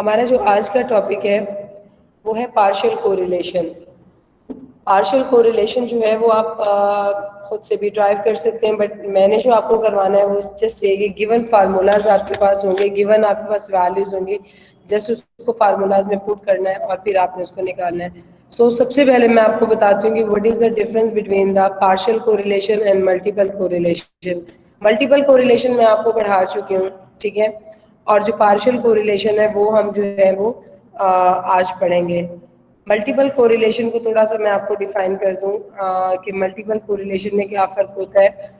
हमारा जो आज का टॉपिक है वो है पार्शियल कोरिलेशन। पार्शियल कोरिलेशन जो है वो आप खुद से भी ड्राइव कर सकते हैं, बट मैंने जो आपको करवाना है वो जस्ट ये कि गिवन फार्मूलाज आपके पास होंगे, गिवन आपके पास वैल्यूज होंगी, जस्ट उसको फार्मूलाज में पुट करना है और फिर आपने उसको निकालना है। सो सबसे पहले मैं आपको बताती हूँ कि what is the difference between the partial correlation and multiple correlation. Multiple correlation मैं आपको पढ़ा चुकी हूँ, ठीक है, और जो पार्शियल कोरिलेशन है वो हम जो है वो आज पढ़ेंगे। मल्टीपल कोरिलेशन को थोड़ा सा मैं आपको डिफाइन कर दूं कि मल्टीपल कोरिलेशन में क्या फर्क होता है।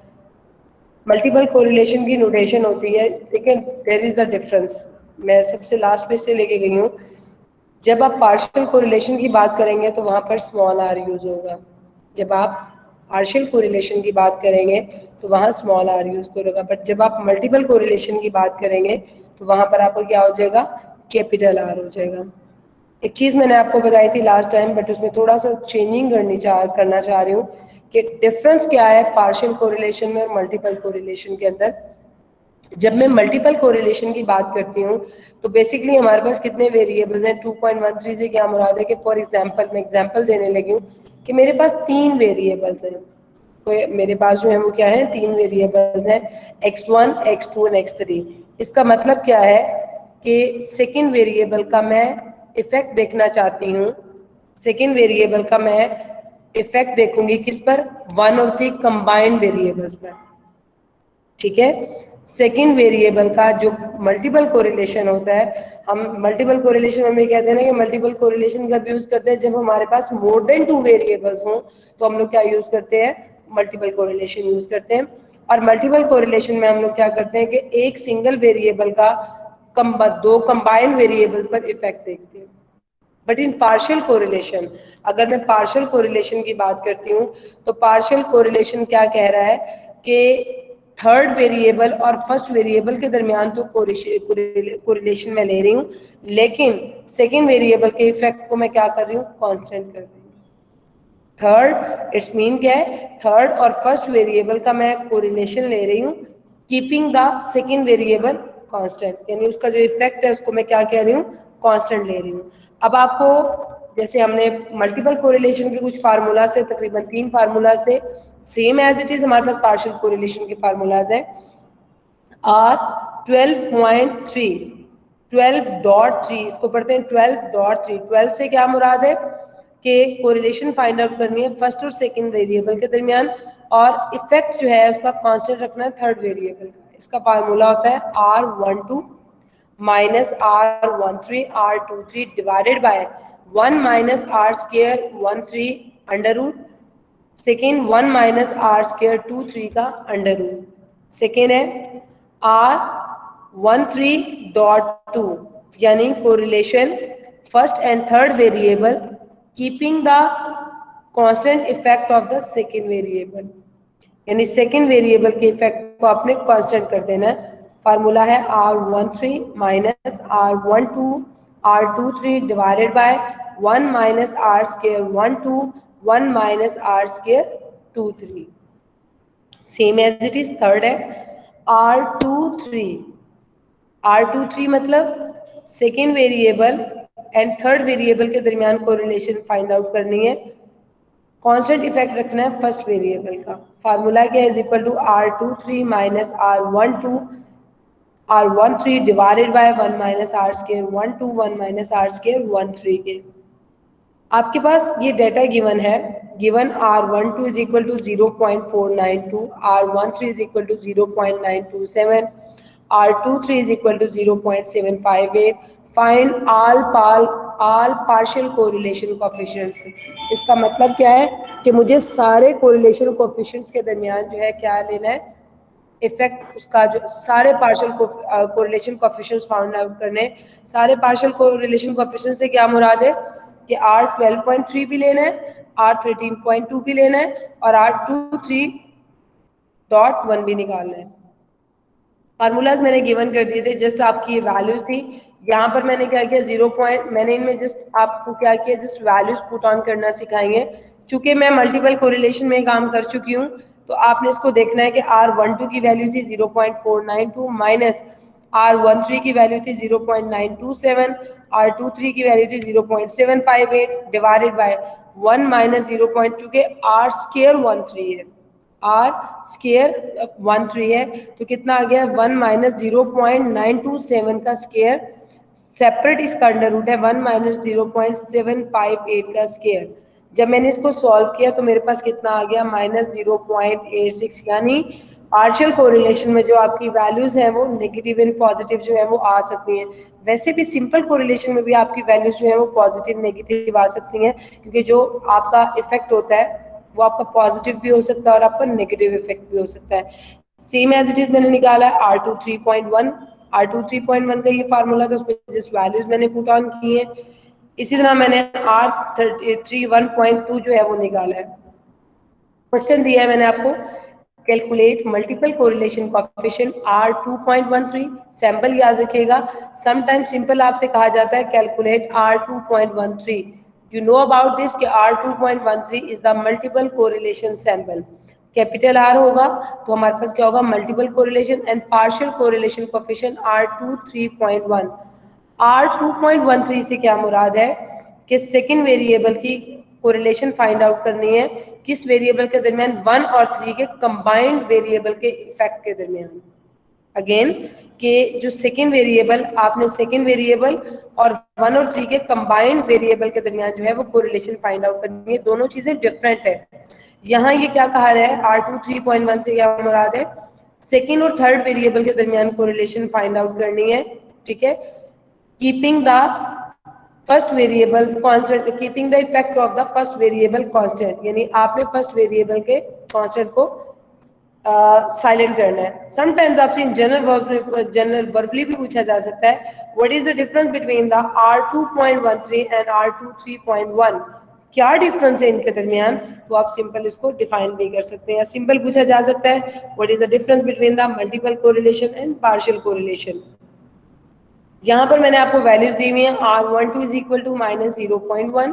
मल्टीपल कोरिलेशन की नोटेशन होती है, लेकिन देयर इज द डिफरेंस। मैं सबसे लास्ट पेज से लेके गई हूँ। जब आप पार्शियल कोरिलेशन की बात करेंगे तो वहां पर स्मॉल आर यूज होगा। जब आप पार्शियल कोरिलेशन की बात करेंगे तो वहां स्मॉल आर यूज होगा, बट जब आप मल्टीपल कोरिलेशन की बात करेंगे तो वहां पर आपको क्या हो जाएगा, कैपिटल आर हो जाएगा। एक चीज मैंने आपको बताई थी लास्ट टाइम, बट उसमें थोड़ा सा चेंजिंग करना चाह रही हूँ कि डिफरेंस क्या है पार्शियल कोरिलेशन में और मल्टीपल कोरिलेशन के अंदर। जब मैं मल्टीपल कोरिलेशन की बात करती हूँ तो बेसिकली हमारे पास कितने वेरिएबल्स हैं। 2.13 से क्या मुराद है कि फॉर एग्जांपल मैं एग्जांपल देने लगी हूँ कि मेरे पास 3 वेरिएबल्स हैं। तो मेरे पास जो है वो क्या है, 3 वेरिएबल्स हैं, x1 x2 और x3। इसका मतलब क्या है कि सेकेंड वेरिएबल का मैं इफेक्ट देखना चाहती हूँ। सेकेंड वेरिएबल का मैं इफेक्ट देखूंगी किस पर, 1 और 3 कंबाइंड वेरिएबल्स पर, ठीक है। सेकेंड वेरिएबल का जो मल्टीपल कोरिलेशन होता है, हम मल्टीपल कोरिलेशन में कहते हैं ना कि मल्टीपल कोरिलेशन कब यूज करते हैं, जब हमारे पास मोर देन 2 वेरिएबल्स हों तो हम लोग क्या यूज करते हैं, मल्टीपल कोरिलेशन यूज करते हैं। और मल्टीपल कोरिलेशन में हम लोग क्या करते हैं कि एक सिंगल वेरिएबल का दो कंबाइंड वेरिएबल्स पर इफेक्ट देखते हैं। बट इन पार्शियल कोरिलेशन, अगर मैं पार्शियल कोरिलेशन की बात करती हूँ तो पार्शियल कोरिलेशन क्या कह रहा है कि थर्ड वेरिएबल और फर्स्ट वेरिएबल के दरमियान तो कोरिलेशन मैं ले रही हूँ, लेकिन सेकेंड वेरिएबल के इफेक्ट को मैं क्या कर रही हूँ, कांस्टेंट कर रही हूँ। थर्ड इट्स मीन क्या है, थर्ड और फर्स्ट वेरिएबल का मैं कोरिलेशन ले रही हूँ keeping the second variable constant, यानी उसका जो इफेक्ट है उसको मैं क्या कह रही हूँ, कांस्टेंट ले रही हूँ। अब आपको जैसे हमने मल्टीपल कोरिलेशन के कुछ फार्मूला से, तकरीबन 3 फार्मूला से सेम एज इट इज हमारे पास पार्शियल कोरिलेशन के फार्मूलाज हैं। आर 12.3 12.3 इसको पढ़ते हैं 12.3। 12 से क्या मुराद है कि कोरिलेशन फाइंड आउट करनी है फर्स्ट और सेकंड वेरिएबल के दरमियान, और इफेक्ट जो है उसका कांस्टेंट रखना है थर्ड वेरिएबल का। इसका फार्मूला होता है R12 minus R13 R23 divided by 1 minus R square 13 under root, second 1 minus R square 23 का अंडर रूट, सेकेंड है R13.2 यानी correlation first and third variable keeping the constant effect of the second variable, यानी second variable के इफेक्ट को आपने constant कर देना है। फार्मूला है R13 minus R12 R23 divided by 1 minus R square 12 1 minus R square 23, same as it is. Third है R23 मतलब second variable and third variable के दरमियान कोरिलेशन फाइंड आउट करनी है, कांस्टेंट इफेक्ट रखना है फर्स्ट वेरिएबल का। फार्मूला क्या है, is equal to R23 minus R13 divided by 1 minus R square 12 1 minus R square 13 के। आपके पास ये डेटा गिवन है, given R12 is equal to 0.492, R13 is equal to 0.927, R23 is equal to 0.758। Find all partial correlation coefficients. इसका मतलब क्या है कि मुझे सारे कोरिलेशन कोएफिशिएंट्स के दरमियान जो है क्या लेना है, इफेक्ट उसका, जो सारे partial correlation coefficients found out करने। सारे पार्शियल कोरिलेशन कोएफिशिएंट्स से क्या मुराद है कि R12.3 भी लेना है, R13.2 भी लेना है और R23.1 भी निकालना है। फार्मूलाज मैंने गिवन कर दिए थे, जस्ट आपकी वैल्यूज थी। यहाँ पर मैंने क्या किया, 0 पॉइंट मैंने इनमें जस्ट आपको क्या किया, जस्ट वैल्यूज पुट ऑन करना सिखाएंगे। चूंकि मैं मल्टीपल कोरिलेशन में काम कर चुकी हूँ तो आपने इसको देखना है कि R12 की वैल्यू थी 0.492 माइनस R13 की वैल्यू थी 0.927, R23 की वैल्यू थी 0.758 डिवाइडेड बाय 1 माइनस 0.2 के R स्केयर 13 है, R स्केयर 13 है, तो कितना आ गया 1 माइनस 0.927 का स्केयर, सेपरेट इसका अंडर रूट है 1 माइनस 0.758 का स्केयर। जब मैंने इसको सॉल्व किया तो मेरे पास कितना आ गया -0.86, यानी पार्शियल कोरिलेशन में जो आपकी वैल्यूज हैं वो नेगेटिव एंड पॉजिटिव जो है वो आ सकती हैं। वैसे भी सिंपल कोरिलेशन में भी आपकी वैल्यूज जो है वो पॉजिटिव नेगेटिव आ सकती हैं, क्योंकि जो आपका इफेक्ट होता है वो आपका पॉजिटिव भी हो सकता है और आपका नेगेटिव इफेक्ट भी हो सकता है। सेम एज इट इज मैंने निकाला है R2 3.1, R2 3.1 का ये फार्मूला था, उसमें जस्ट वैल्यूज मैंने पुट ऑन की है। इसी तरह मैंने R33 1.2 जो है वो निकाला है। क्वेश्चन दिया है मैंने आपको, calculate multiple correlation coefficient R 2.13, sample याद रखिएगा। समटाइम सिंपल आपसे कहा जाता है calculate R 2.13, you know about this कि R 2.13 is the multiple correlation sample. Capital R होगा तो हमारे पास क्या होगा multiple correlation and partial correlation coefficient R2 3.1। R 2.13 से क्या मुराद है कि सेकेंड वेरिएबल की कोरिलेशन फाइंड आउट करनी है किस वेरिएबल के दरमियान 1 और 3 के कंबाइंड वेरिएबल के इफेक्ट के दरमियान। अगेन कि जो सेकेंड वेरिएबल आपने सेकेंड वेरिएबल और 1 और 3 के कंबाइंड वेरिएबल के दरमियान जो है वो कोरिलेशन फाइंड आउट करनी है, दोनों चीजें डिफरेंट है। यहाँ ये क्या कहा रहा है R2 3.1 से क्या मुराद है सेकेंड और थर्ड वेरिएबल के दरमियान कोरिलेशन फाइंड आउट करनी है, ठीक है, keeping the first variable constant, keeping the effect of the first variable constant, यानी आपने फर्स्ट वेरिएबल के कांस्टेंट को साइलेंट करना है। समटाइम्स आपसे इन जनरल वर्बली भी पूछा जा सकता है what is the difference between the R2.13 and R2 3.1, क्या डिफरेंस है इनके दरमियान, तो आप सिंपल इसको डिफाइन भी कर सकते हैं, या सिंपल पूछा जा सकता है what is the difference between the multiple correlation and partial correlation. यहाँ पर मैंने आपको वैल्यूज दी हुई है R12 is equal to -0.1,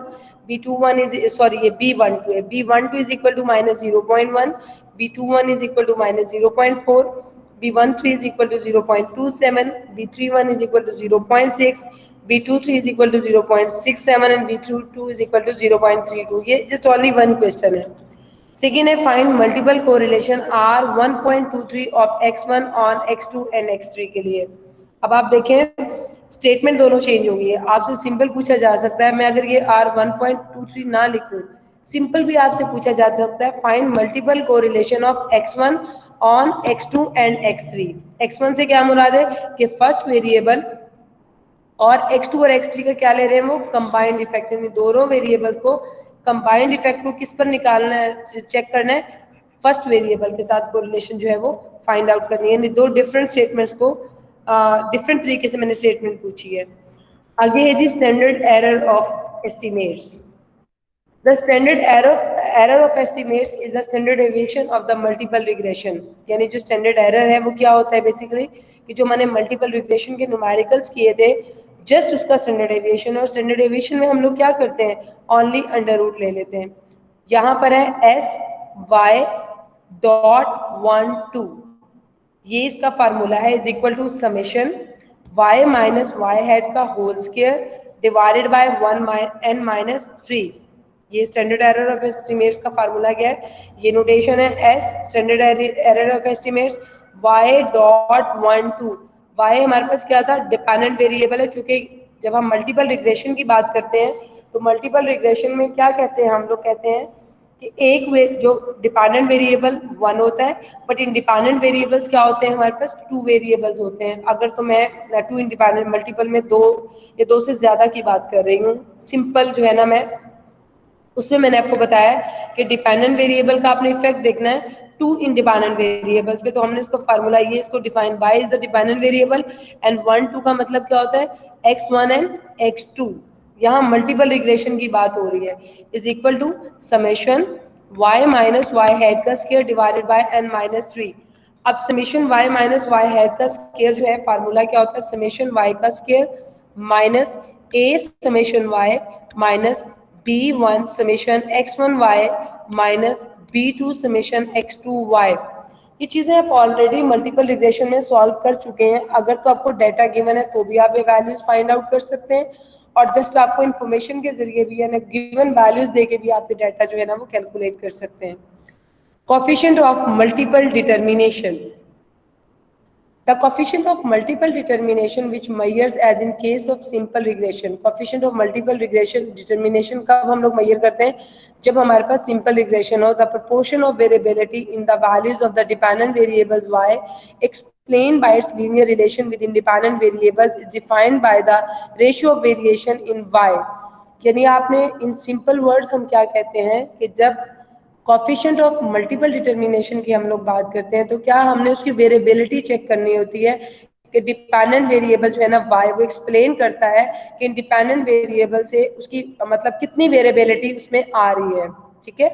B21 is sorry ये B12 है, B12 is equal to -0.1, B21 is equal to -0.4, B13 is equal to 0.27, B31 is equal to 0.6, B23 is equal to 0.67 and B22 is equal to 0.32। ये just only one question है। Second है find multiple correlation R1.23 of X1 on X2 and X3 के लिए। अब आप देखें statement दोनों change हो गई है, आपसे सिंपल पूछा जा सकता है, मैं अगर ये R1.23 ना लिखूं सिंपल भी आपसे पूछा जा सकता है find multiple correlation of X1 on X2 and X3। X1 से क्या मुराद है कि फर्स्ट वेरिएबल और X2 और X3 का क्या ले रहे हैं वो कंबाइंड इफेक्ट, यानी दोनों वेरिएबल्स को कंबाइंड इफेक्ट को किस पर निकालना है चेक करना है, फर्स्ट वेरिएबल के साथ कोरिलेशन जो है वो फाइंड आउट करनी है, यानी दो डिफरेंट स्टेटमेंट्स को डिफरेंट तरीके से मैंने स्टेटमेंट पूछी है। आगे है जी standard error of estimates. The standard error of estimates is the standard deviation of the multiple regression, यानी जो standard error है वो क्या होता है बेसिकली कि जो मैंने multiple regression के न्यूमेरिकल्स किए थे जस्ट उसका standard deviation, और standard deviation में हम लोग क्या करते हैं only अंडर रूट ले लेते हैं। यहाँ पर है S Y डॉट 1 2, ये इसका फार्मूला है is equal to summation y minus Y head का whole square divided by 1n-3। ये स्टैंडर्ड एरर ऑफ एस्टिमेट्स का फार्मूला क्या है, ये नोटेशन है S standard error of estimates y dot 1 2। y हमारे पास क्या था डिपेंडेंट वेरिएबल है, क्योंकि जब हम मल्टीपल रिग्रेशन की बात करते हैं तो मल्टीपल रिग्रेशन में क्या कहते हैं हम लोग कहते हैं कि एक जो डिपेंडेंट वेरिएबल 1 होता है बट इंडिपेंडेंट वेरिएबल्स क्या होते हैं हमारे पास 2 वेरिएबल्स होते हैं। अगर तो मैं 2 इंडिपेंडेंट मल्टीपल में 2 या 2 से ज़्यादा की बात कर रही हूँ, सिंपल जो है ना मैं उसमें मैंने आपको बताया कि डिपेंडेंट वेरिएबल का आपने इफेक्ट देखना है 2 इंडिपेंडेंट वेरिएबल्स पे, तो हमने इसको फार्मूला ये इसको define by is the dependent variable and 1 2 का मतलब क्या होता है x1 एंड x2। यहाँ मल्टीपल रिग्रेशन की बात हो रही है is equal to summation y minus Y head का स्क्वायर डिवाइडेड बाय n-3। अब summation y minus Y head का स्क्वायर जो है फार्मूला क्या होता है समेशन y का square minus a summation y minus b1 summation x1y minus b2 summation x2y। ये चीज़ें आप ऑलरेडी मल्टीपल रिग्रेशन में सॉल्व कर चुके हैं। अगर तो आपको डाटा गिवन है तो भी आप ये वैल्यूज फाइंड आउट कर सकते हैं, और जस्ट आपको इन्फॉर्मेशन के जरिए भी है ना गिवन वैल्यूज देके भी आप ये डाटा जो है ना वो कैलकुलेट कर सकते हैं। Coefficient of multiple determination. The coefficient of multiple determination which measures as in case of simple regression. Coefficient of multiple regression determination कब हम लोग measure करते हैं? जब हमारे पास simple regression हो. The proportion of variability in the values of the dependent variables y explained by its linear relation with independent variables is defined by the ratio of variation in y. यानी आपने in simple words हम क्या कहते हैं कि जब coefficient of multiple determination की हम लोग बात करते हैं तो क्या हमने उसकी वेरिएबिलिटी चेक करनी होती है कि डिपेंडेंट वेरिएबल जो है ना y वो एक्सप्लेन करता है कि इंडिपेंडेंट वेरिएबल से उसकी मतलब कितनी वेरिएबिलिटी उसमें आ रही है, ठीक है।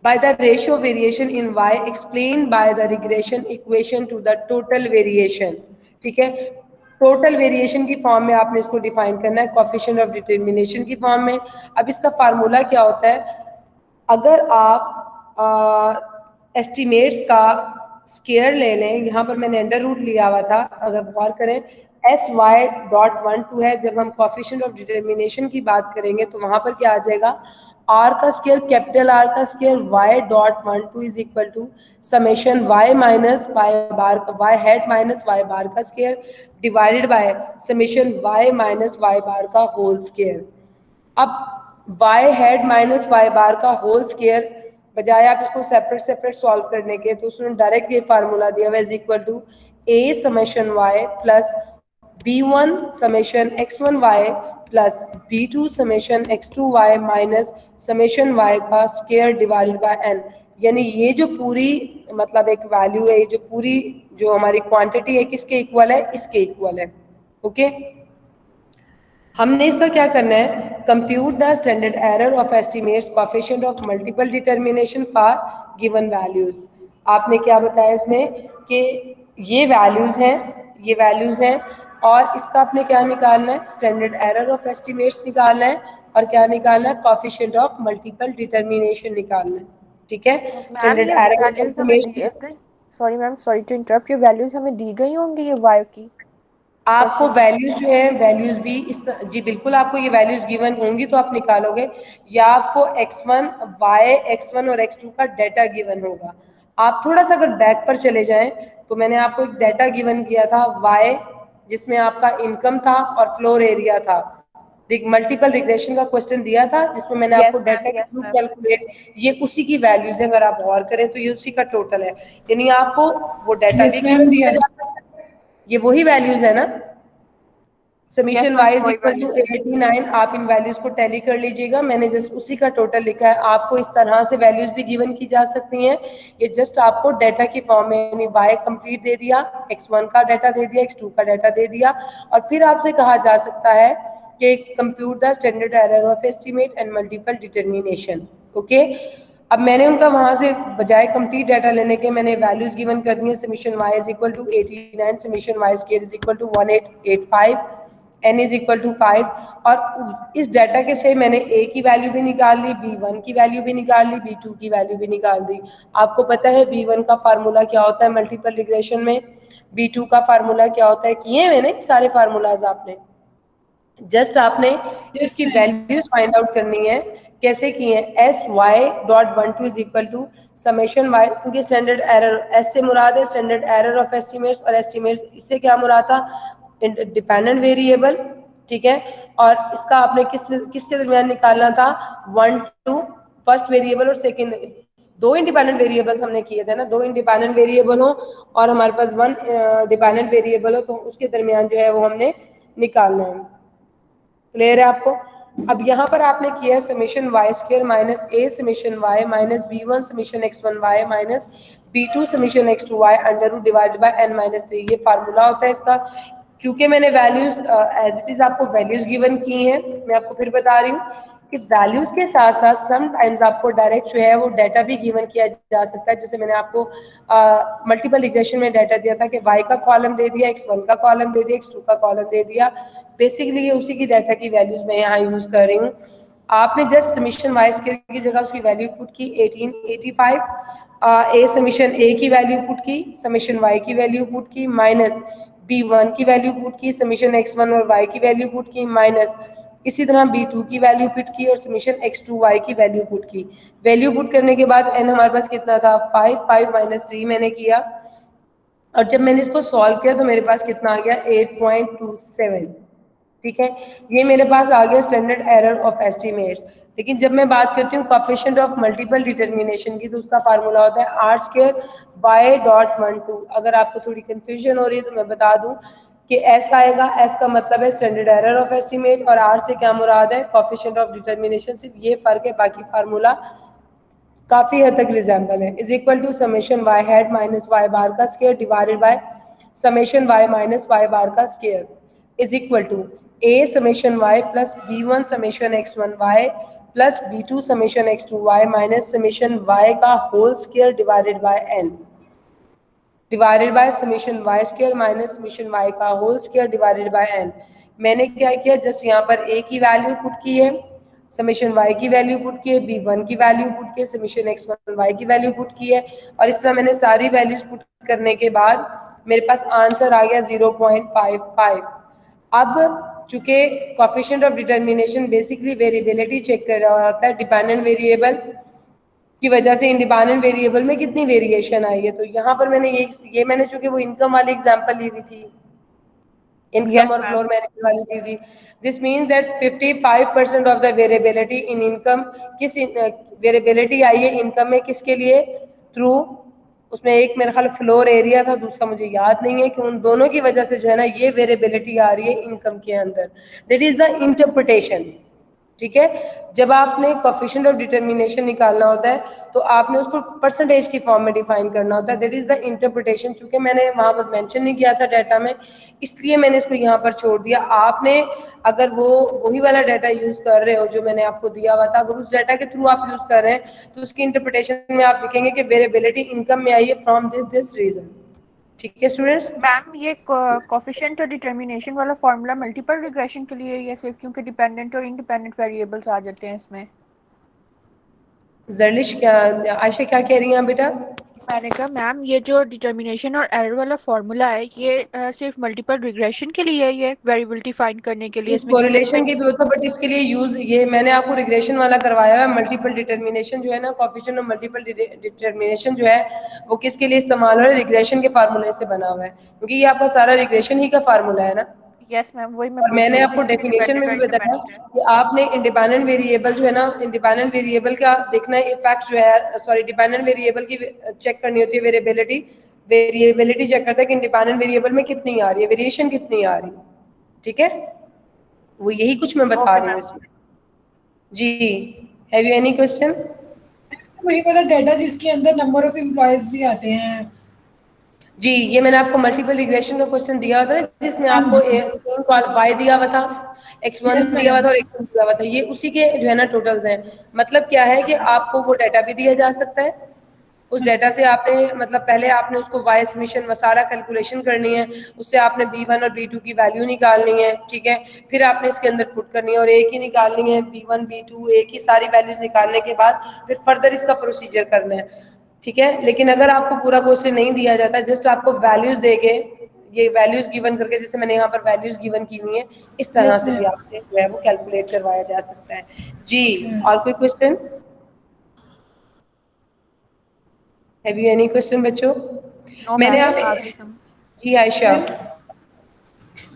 by the ratio variation in y explained by the regression equation to the total variation, ठीक है। टोटल वेरिएशन की फॉर्म में आपने इसको डिफाइन करना है, कोएफिशिएंट ऑफ डिटर्मिनेशन की फॉर्म में। अब इसका फार्मूला क्या होता है? अगर आप एस्टिमेट्स का स्केयर ले लें, यहाँ पर मैंने अंडर रूट लिया हुआ था, अगर गौर करें sy.12 है। जब हम कोएफिशिएंट ऑफ डिटर्मिनेशन की बात करेंगे तो वहाँ पर क्या आ जाएगा? आर का स्केयर, कैपिटल आर का square y.12 is equal to summation y minus Y bar का y hat minus Y bar का square divided by summation y minus Y bar का होल स्केयर। अब y hat minus Y bar का whole square बजाय आप इसको separate separate solve करने के तो उसने डायरेक्ट ये फार्मूला दिया हुआ is equal to a summation y plus b1 summation x1 y plus b2 summation x2 y minus summation y का स्केयर डिवाइडेड बाय n। यानी ये जो पूरी मतलब एक वैल्यू है, ये जो पूरी जो हमारी क्वांटिटी है किसके इक्वल है? इसके इक्वल है, ओके। हमने इसका क्या करना है? Compute the standard error of estimates coefficient of multiple determination for given values. आपने क्या बताया इसमें कि ये वैल्यूज हैं और इसका आपने क्या निकालना है? स्टैंडर्ड एरर ऑफ एस्टिमेट्स निकालना है और क्या निकालना है? कोएफिशिएंट ऑफ मल्टीपल डिटर्मिनेशन निकालना है, ठीक है। Standard error of estimates, sorry ma'am, sorry to interrupt, ये वैल्यूज हमें दी गई होंगी ये y की? आपको वैल्यूज जो है वैल्यूज भी जी बिल्कुल आपको ये वैल्यूज गिवन होंगी तो आप निकालोगे, या आपको x1 और x2 का डाटा गिवन होगा। आप थोड़ा सा अगर बैक पर चले जाएं तो मैंने आपको एक डाटा गिवन किया था y जिसमें आपका इनकम था और फ्लोर एरिया था। मल्टीपल रिग्रेशन का क्वेश्चन दिया था जिसमें मैंने आपको डाटा कैलकुलेट, ये उसी की वैल्यूज है। अगर आप गौर करें तो ये उसी का टोटल है, यानी आपको वो डाटा भी दिया जा सकता है, ये वही वैल्यूज है ना। Summation y is equal to 89। आप इन वैल्यूज को टैली कर लीजिएगा, मैंने जस्ट उसी का टोटल लिखा है। आपको इस तरह से वैल्यूज भी गिवन की जा सकती हैं, ये जस्ट आपको डाटा की फॉर्म में यानी y कंप्लीट दे दिया, x1 का डाटा दे दिया, x2 का डाटा दे दिया, और फिर आपसे कहा जा सकता है कि compute the standard error of estimate and multiple determination, okay. अब मैंने उनका वहां से बजाय कंप्लीट डाटा लेने के मैंने वैल्यूज गिवन कर दी है। Summation y is equal to 89, summation y square is equal to 1885, n is equal to 5, और इस डाटा के से मैंने a की वैल्यू भी निकाल ली, b1 की वैल्यू भी निकाल ली, b2 की वैल्यू भी निकाल दी। आपको पता है b1 का फार्मूला क्या होता है मल्टीपल रिग्रेशन में, b2 का फार्मूला क्या होता है? किए मैंने सारे फार्मूलाज, आपने जस्ट आपने इसकी वैल्यूज फाइंड आउट करनी है। कैसे किए हैं? sy.12 is equal to summation y, क्योंकि स्टैंडर्ड एरर s से मुराद है स्टैंडर्ड एरर ऑफ एस्टिमेट्स, और एस्टिमेट्स इससे क्या मुराद था? डिपेंडेंट वेरिएबल, ठीक है। और इसका आपने किसके दरमियान निकालना था? 1 टू फर्स्ट वेरिएबल और सेकंड, दो इंडिपेंडेंट वेरिएबल्स हमने किए थे ना, दो इंडिपेंडेंट वेरिएबल हो और हमारे पास वन डिपेंडेंट वेरिएबल हो, तो उसके दरमियान जो है वो हमने निकालना है। क्लियर है आपको? अब यहाँ पर आपने किया summation y square minus a summation y minus b1 summation x1 y minus b2 summation x2 y under root divided by n minus 3, ये फार्मूला होता है इसका। क्योंकि मैंने वैल्यूज एज इट इज आपको वैल्यूज गिवन की हैं, मैं आपको फिर बता रही हूँ कि वैल्यूज के साथ साथ समटाइम्स आपको डायरेक्ट जो है वो डाटा भी गिवन किया जा सकता है। जैसे मैंने आपको मल्टीपल रिग्रेशन में डाटा दिया था कि y का कॉलम दे दिया, x1 का कॉलम दे दिया, x2 का कॉलम दे दिया। बेसिकली ये उसी की डाटा की वैल्यूज मैं यहाँ यूज कर रही हूँ। आपने जस्ट समीशन वाई स्क्वायर की जगह उसकी वैल्यू पुट की 1885, ए समीशन ए की वैल्यू पुट की, समीशन वाई की वैल्यू पुट की, माइनस B1 की वैल्यू पुट की, समीशन X1 और Y की वैल्यू पुट की, माइनस इसी तरह B2 की वैल्यू पुट की और समीशन X2 Y की वैल्यू पुट की। वैल्यू पुट करने के बाद n हमारे पास कितना था 5, 5 माइनस 3 मैंने किया, और जब मैंने इसको सॉल्व किया तो मेरे पास कितना आ गया 8.27। ठीक है, ये मेरे पास आ गया स्टैंडर्ड एरर ऑफ एस्टिमेट्स। लेकिन जब मैं बात करती हूँ कोफिशिएंट ऑफ मल्टीपल डिटर्मिनेशन की, तो उसका फार्मूला होता है आर स्क्वायर बाय डॉट 12। अगर आपको थोड़ी कंफ्यूजन हो रही है तो मैं बता दूं कि एस आएगा, एस का मतलब है स्टैंडर्ड एरर ऑफ एस्टिमेट, और आर से क्या मुराद है कोफिशिएंट ऑफ डिटर्मिनेशन। सिर्फ ये फर्क है, बाकी फार्मूला काफी हद तक रिजेंबल है। Is equal to summation Y hat minus Y bar का square divided by summation Y minus Y bar का square is equal to A summation Y plus B1 summation X1 Y plus B2 summation X2 Y minus summation Y का whole square divided by n divided by summation Y square minus summation Y का whole square divided by n। मैंने क्या किया, just यहाँ पर a की value put की है, समेशन y की वैल्यू पुट की है, B1 की वैल्यू पुट की है, समेशन X1 y की वैल्यू पुट की है, और इस तरह मैंने सारी वैल्यूज पुट करने के बाद मेरे पास आंसर आ गया 0.55। अब चूंकि coefficient of determination basically variability check कर रहा होता है डिपेंडेंट वेरिएबल की वजह से इंडिपेंडेंट वेरिएबल में कितनी वेरिएशन आई है, तो यहाँ पर मैंने ये मैंने चूंकि वो इनकम वाली एग्जांपल ली हुई थी, इनकम Yes, और ma'am. फ्लोर मैनेजर वाली थी जी। This means that 55% of the variability in income, किस वेरिएबिलिटी आई है इनकम में, किसके लिए, थ्रू उसमें एक मेरा ख्याल फ्लोर एरिया था, दूसरा मुझे याद नहीं है, कि उन दोनों की वजह से जो है ना ये वेरिएबिलिटी आ रही है इनकम के अंदर। That is the interpretation. ठीक है, जब आपने कोफिशिएंट ऑफ डिटर्मिनेशन निकालना होता है तो आपने उसको परसेंटेज की फॉर्म में डिफाइन करना होता है, दैट इज द इंटरप्रिटेशन। चूंकि मैंने वहां पर मेंशन नहीं किया था डाटा में, इसलिए मैंने इसको यहाँ पर छोड़ दिया। आपने अगर वही वाला डाटा यूज कर रहे हो जो मैंने आपको दिया हुआ था, अगर उस डाटा के थ्रू आप यूज कर रहे हैं तो उसकी इंटरप्रिटेशन में आप लिखेंगे कि वेरिएबिलिटी इनकम में आई है फ्रॉम दिस रीजन। ठीक है स्टूडेंट्स। मैम, ये कोफिशिएंट और डिटर्मिनेशन वाला फॉर्मूला मल्टीपल रिग्रेशन के लिए या सिर्फ क्योंकि डिपेंडेंट और इंडिपेंडेंट वेरिएबल्स आ जाते हैं इसमें? जर्लिश क्या, आयशा क्या कह रही हैं बेटा? मैंने कहा मैम, ये जो डिटर्मिनेशन और एरर वाला फॉर्मूला है ये सिर्फ मल्टीपल रिग्रेशन के लिए है, ये वेरिएबिलिटी फाइंड करने के लिए, इसमें किसी कोरिलेशन की भी होता है, बट इसके लिए यूज ये मैंने आपको रिग्रेशन वाला करवाया है। मल्टीपल डिटर्मिनेशन जो है ना, कोफिशिएंट ऑफ मल्टीपल डिटर्मिनेशन जो है वो किसके लिए इस्तेमाल हो रहा है, रिग्रेशन के फार्मूले से बना हुआ है, क्योंकि ये आपका सारा रिग्रेशन ही का फार्मूला है ना। यस मैम, वही मैं और पूछ मैंने रही थी आपको कि डेफिनेशन में डिपेंडेंट और भी बताया इंडिपेंडेंट है। कि आपने इंडिपेंडेंट वेरिएबल जो है ना, इंडिपेंडेंट वेरिएबल का देखना है इफेक्ट जो है, सॉरी डिपेंडेंट वेरिएबल की चेक करनी होती है वेरिएबिलिटी। वेरिएबिलिटी चेक करता है कि इंडिपेंडेंट वेरिएबल में कितनी आ रही है, वेरिएशन कितनी आ रही है। ठीक है, वो यही कुछ मैं बता ओके रही हूँ मैम। इसमें। जी, हैव यू एनी क्वेश्चन? वही वाला डाटा जिसके अंदर नंबर ऑफ एम्प्लॉयज भी आते हैं। जी, ये मैंने आपको मल्टीपल रिग्रेशन का क्वेश्चन दिया हुआ था ना, जिसमें हाँ आपको जी। y दिया हुआ था, x1 यस दिया हुआ मैम। था और x2 दिया हुआ था। ये उसी के जो है ना टोटल्स हैं। मतलब क्या है कि आपको वो डाटा भी दिया जा सकता है, उस डाटा से आपने मतलब पहले आपने उसको वाई समीशन व सारा कैलकुलेशन करनी है, उससे आपने B1 और B2 की वैल्यू निकालनी है। ठीक है, फिर आपने इसके अंदर पुट करनी है और ए की निकालनी है, B1 B2 ए की सारी वैल्यूज निकालने के बाद फिर फर्दर इसका प्रोसीजर करना है। ठीक है, लेकिन अगर आपको पूरा क्वेश्चन नहीं दिया जाता, जस्ट आपको वैल्यूज देके, ये वैल्यूज गिवन करके, जैसे मैंने यहाँ पर वैल्यूज गिवन की हुई है, इस तरह यस से भी मैम। आपसे जो है वो कैलकुलेट करवाया जा सकता है। जी, और कोई question? Have you any question बच्चों? नो मैंने मैम, आप आ गई समझ। जी आयशा। मैम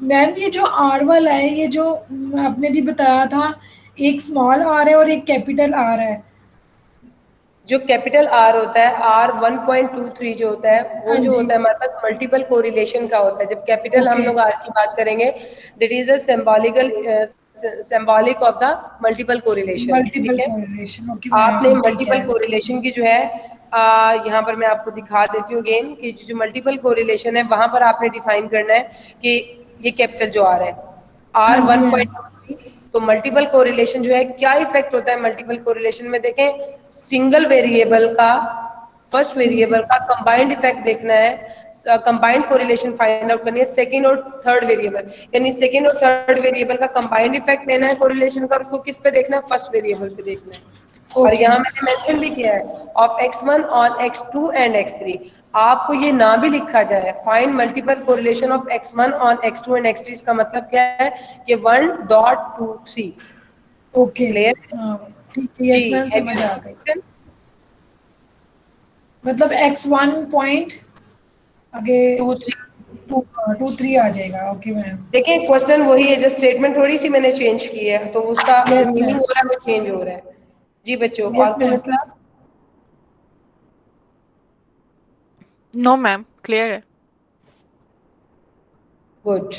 मैम ये जो आर वाला है, ये जो आपने भी बताया था, एक स्मॉल आर है और एक कैपिटल आर है। जो कैपिटल आर होता है, आर 1.23 जो होता है, वो हाँ जो जी। होता है हमारे पास मल्टीपल कोरिलेशन का होता है। जब कैपिटल हम ओके। लोग आर की बात करेंगे, that is the symbolic of the multiple correlation. Multiple ठीक है, कोरिलेशन। ओके आपने मैम, ठीक मल्टीपल है। कोरिलेशन की जो है यहाँ पर मैं आपको दिखा देती हूँ अगेन कि जो मल्टीपल कोरिलेशन है वहां पर आपने डिफाइन करना है कि ये कैपिटल जो आ रहा है हाँ R G one ma'am. Point तो मल्टीपल कोरिलेशन जो है क्या इफेक्ट होता है मल्टीपल कोरिलेशन में, देखें सिंगल वेरिएबल का, फर्स्ट हाँ जी। वेरिएबल का कंबाइंड इफेक्ट देखना है कंबाइंड कोरिलेशन फाइंड आउट करनी है सेकंड और थर्ड वेरिएबल, यानी सेकंड और थर्ड वेरिएबल का कंबाइंड इफेक्ट लेना है कोरिलेशन का, उसको किस पे देखना है, फर्स्ट वेरिएबल पे देखना है। और ओके यहाँ मैंने मेंशन भी किया है of x1 on x2 and x3, आपको ये ना भी लिखा जाए find multiple correlation of x1 on x2 and x3, इसका मतलब क्या है कि 1.23। ओके क्लियर हाँ ठीक है, यस जी? मैम हैव समझ यू आ गई। क्वेश्चन? मतलब x1 पॉइंट आगे 2 3 2 3 आ जाएगा। Okay ma'am. देखिए क्वेश्चन वही है, जस्ट स्टेटमेंट थोड़ी सी मैंने चेंज की है, तो उसका जो यस मीनिंग मैम। हो रहा है वो चेंज हो रहा है। जी बच्चों, और यस कोई मैम। मसला? नो मैम, क्लियर है। गुड।